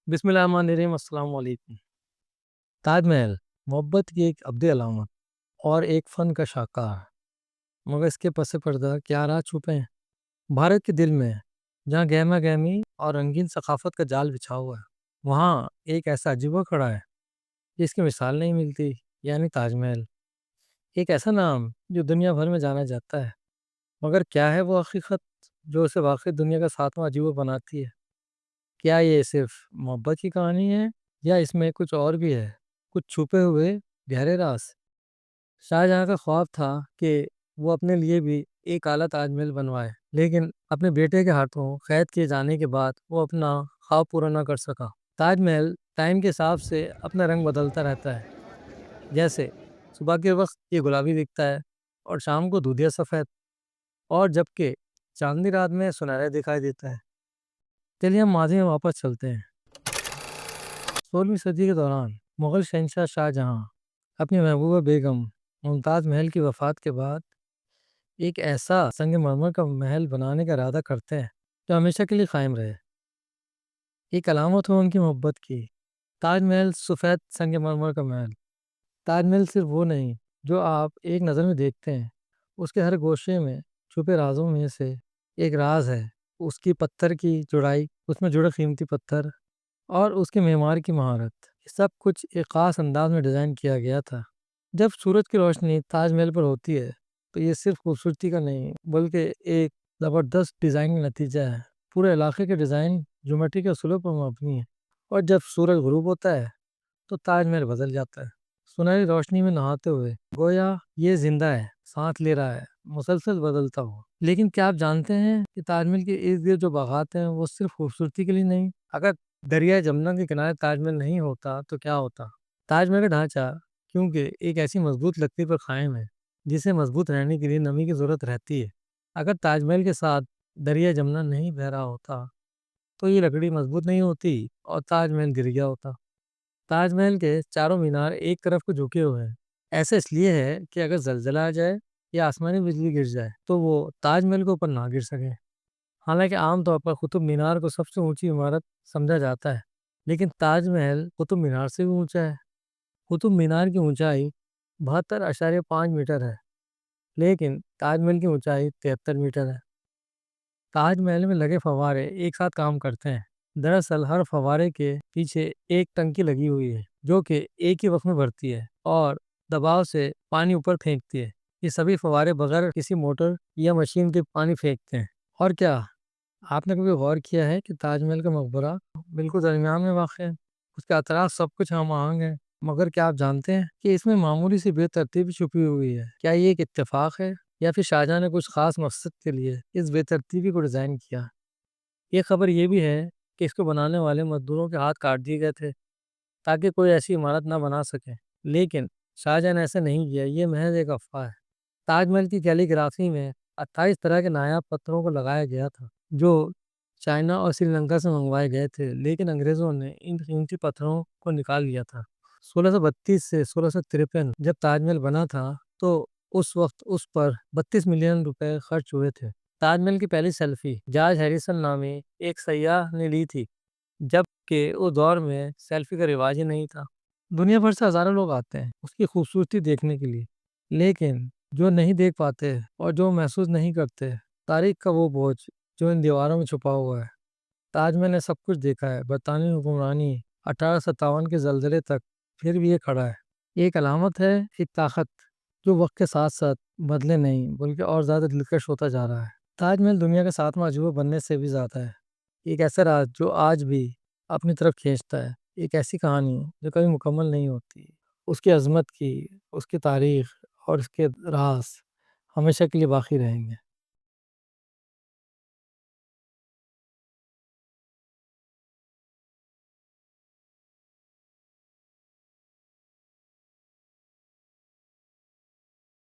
بسم اللہ الرحمن الرحیم، السلام علیکم۔ تاج محل محبت کی ایک ابدی علامت اور ایک فن کا شاہکار، مگر اس کے پس پردہ کیا راز چھپے ہیں؟ بھارت کے دل میں جہاں گہما گہمی اور رنگین ثقافت کا جال بچھا ہوا ہے، وہاں ایک ایسا عجیبہ کھڑا ہے جس کی مثال نہیں ملتی، یعنی تاج محل۔ ایک ایسا نام جو دنیا بھر میں جانا جاتا ہے، مگر کیا ہے وہ حقیقت جو اسے واقعی دنیا کا ساتواں عجوبہ بناتی ہے؟ کیا یہ صرف محبت کی کہانی ہے یا اس میں کچھ اور بھی ہے، کچھ چھپے ہوئے گہرے راز؟ شاہجہاں کا خواب تھا کہ وہ اپنے لیے بھی ایک اعلیٰ تاج محل بنوائے، لیکن اپنے بیٹے کے ہاتھوں قید کیے جانے کے بعد وہ اپنا خواب پورا نہ کر سکا۔ تاج محل ٹائم کے حساب سے اپنا رنگ بدلتا رہتا ہے، جیسے صبح کے وقت یہ گلابی دکھتا ہے اور شام کو دودھیا سفید، اور جبکہ چاندنی رات میں سنہرا دکھائی دیتا ہے۔ چلیے ہم ماضی میں واپس چلتے ہیں۔ 16ویں صدی کے دوران مغل شہنشاہ شاہ جہاں اپنی محبوبہ بیگم ممتاز محل کی وفات کے بعد ایک ایسا سنگ مرمر کا محل بنانے کا ارادہ کرتے ہیں جو ہمیشہ کے لیے قائم رہے، ایک علامت ہو ان کی محبت کی۔ تاج محل سفید سنگ مرمر کا محل۔ تاج محل صرف وہ نہیں جو آپ ایک نظر میں دیکھتے ہیں، اس کے ہر گوشے میں چھپے رازوں میں سے ایک راز ہے۔ اس کی پتھر کی جڑائی، اس میں جڑے قیمتی پتھر اور اس کے معمار کی مہارت، یہ سب کچھ ایک خاص انداز میں ڈیزائن کیا گیا تھا۔ جب سورج کی روشنی تاج محل پر ہوتی ہے تو یہ صرف خوبصورتی کا نہیں بلکہ ایک زبردست ڈیزائن کا نتیجہ ہے۔ پورے علاقے کے ڈیزائن جیومیٹری کے اصولوں پر مبنی ہے، اور جب سورج غروب ہوتا ہے تو تاج محل بدل جاتا ہے، سنہری روشنی میں نہاتے ہوئے، گویا یہ زندہ ہے، سانس لے رہا ہے، مسلسل بدلتا ہو۔ لیکن کیا آپ جانتے ہیں کہ تاج محل کے ارد گرد جو باغات ہیں وہ صرف خوبصورتی کے لیے نہیں؟ اگر دریائے جمنا کے کنارے تاج محل نہیں ہوتا تو کیا ہوتا؟ تاج محل کا ڈھانچہ کیونکہ ایک ایسی مضبوط لکڑی پر قائم ہے جسے مضبوط رہنے کے لیے نمی کی ضرورت رہتی ہے۔ اگر تاج محل کے ساتھ دریائے جمنا نہیں بہہ رہا ہوتا تو یہ لکڑی مضبوط نہیں ہوتی اور تاج محل گر گیا ہوتا۔ تاج محل کے چاروں مینار ایک طرف کو جھکے ہوئے ہیں، ایسا اس لیے ہے کہ اگر زلزلہ آ جائے یا آسمانی بجلی گر جائے تو وہ تاج محل کے اوپر نہ گر سکے۔ حالانکہ عام طور پر قطب مینار کو سب سے اونچی عمارت سمجھا جاتا ہے، لیکن تاج محل قطب مینار سے بھی اونچا ہے۔ قطب مینار کی اونچائی 72.5 میٹر ہے، لیکن تاج محل کی اونچائی 73 میٹر ہے۔ تاج محل میں لگے فوارے ایک ساتھ کام کرتے ہیں۔ دراصل ہر فوارے کے پیچھے ایک ٹنکی لگی ہوئی ہے جو کہ ایک ہی وقت میں بھرتی ہے اور دباؤ سے پانی اوپر پھینکتی ہے۔ یہ سبھی فوارے بغیر کسی موٹر یا مشین کے پانی پھینکتے ہیں۔ اور کیا آپ نے کبھی غور کیا ہے کہ تاج محل کا مقبرہ بالکل درمیان میں واقع ہے؟ اس کے اطراف سب کچھ ہم آہنگ ہے، مگر کیا آپ جانتے ہیں کہ اس میں معمولی سی بے ترتیبی چھپی ہوئی ہے؟ کیا یہ ایک اتفاق ہے یا پھر شاہجہاں نے کچھ خاص مقصد کے لیے اس بے ترتیبی کو ڈیزائن کیا؟ یہ خبر یہ بھی ہے کہ اس کو بنانے والے مزدوروں کے ہاتھ کاٹ دیے گئے تھے تاکہ کوئی ایسی عمارت نہ بنا سکے، لیکن شاہجہاں نے ایسا نہیں کیا، یہ محض ایک افواہ ہے۔ تاج محل کی کیلی گرافی میں 28 طرح کے نایاب پتھروں کو لگایا گیا تھا جو چائنا اور سری لنکا سے منگوائے گئے تھے، لیکن انگریزوں نے ان قیمتی پتھروں کو نکال لیا تھا۔ 1632 سے 1653 جب تاج محل بنا تھا تو اس وقت اس پر 32 ملین روپے خرچ ہوئے تھے۔ تاج محل کی پہلی سیلفی جارج ہیریسن نامی ایک سیاح نے لی تھی، جبکہ اس دور میں سیلفی کا رواج ہی نہیں تھا۔ دنیا بھر سے ہزاروں لوگ آتے ہیں اس کی خوبصورتی دیکھنے کے لیے، لیکن جو نہیں دیکھ پاتے اور جو محسوس نہیں کرتے تاریخ کا وہ بوجھ جو ان دیواروں میں چھپا ہوا ہے۔ تاج محل نے سب کچھ دیکھا ہے، برطانوی حکمرانی، 1857 کے زلزلے تک، پھر بھی یہ کھڑا ہے۔ یہ ایک علامت ہے، ایک طاقت جو وقت کے ساتھ ساتھ بدلے نہیں بلکہ اور زیادہ دلکش ہوتا جا رہا ہے۔ تاج محل دنیا کا ساتواں عجوبہ بننے سے بھی زیادہ ہے، ایک ایسا راز جو آج بھی اپنی طرف کھینچتا ہے، ایک ایسی کہانی جو کبھی مکمل نہیں ہوتی۔ اس کی عظمت کی، اس کی تاریخ اور اس کے راز ہمیشہ کے لیے باقی رہیں گے۔